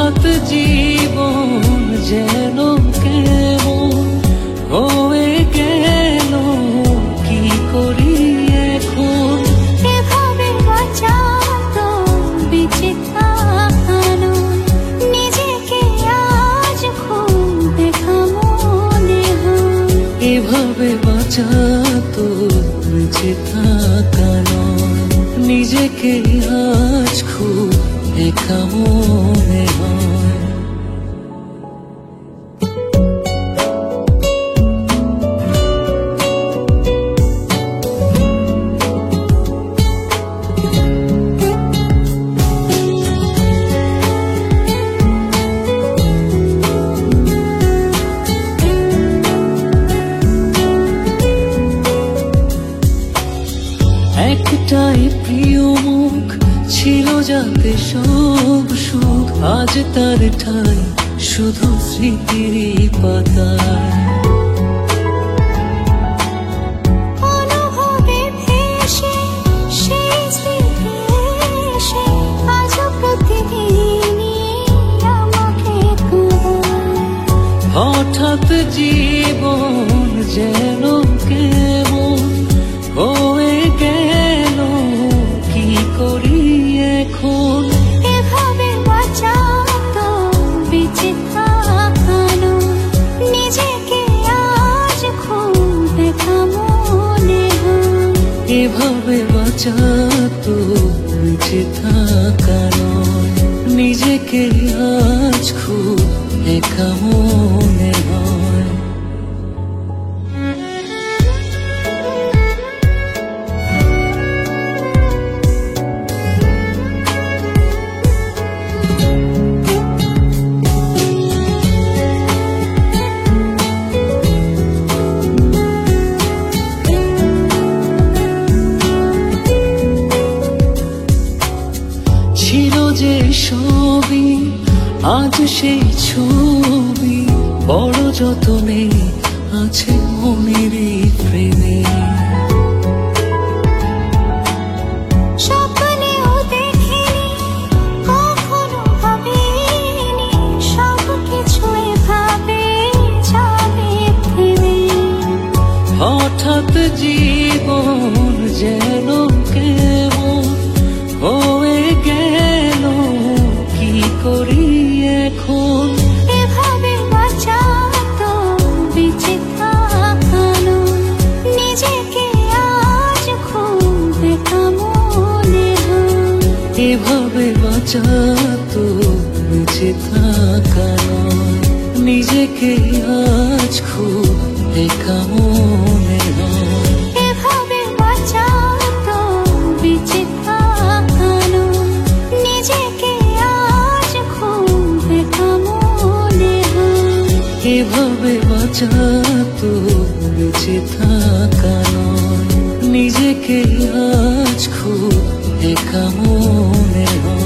হঠাৎ জীবন যেন কেমন হয়ে গেল, কি করি এখন? এভাবে বাঁচা তো বেঁচে থাকানো, নিজেকে আজ খুব দেখা মনে হয়। এভাবে বাঁচা তো বেঁচে থাকা নয়, নিজেকে আজ খুব একা মনে হয়। একটাই প্রিয় মুখ ছিল যাতে সব সুখ, আজ তার ঠাই শুধু স্মৃতির পাতায়। অনুভবে ভেসে সেই স্মৃতি এসে আজও প্রতিদিনই আমাকে কাঁদায়। হঠাৎ জীবন যেন কেমন হয়ে গেল, কি করি এখন? এভাবে বাঁচা তো বেঁচে থাকানো, নিজেকে আজ খুব একা মনে হয়। এভাবে বাঁচা তো বেঁচে থাকা নয়, নিজেকে আজ খুব একা মনে হয়। ছিল যে সবই আজ সেই ছবি, বড় যতনে আছে মনের প্রেমে। স্বপ্নেও দেখিনি, কখনো ভাবিনি, সবকিছু এভাবে যাবে থেমে। হঠাৎ জীবন যেন কেমন হয়ে গেল, কি করি এখন? এভাবে বাঁচা তো বেঁচে থাকানো, নিজেকে আজ খুব একা মনে হয়। এভাবে বাঁচা তো বেঁচে থাকা নয়, নিজেকে আজ খুব একা মনে হয়। এভাবে বাঁচা তো বেঁচে থাকানো, নিজেকে আজ খুব একা মনে হয়। এভাবে বাঁচা তো বেঁচে থাকা নয়, নিজেকে আজ খুব একা মনে হয়।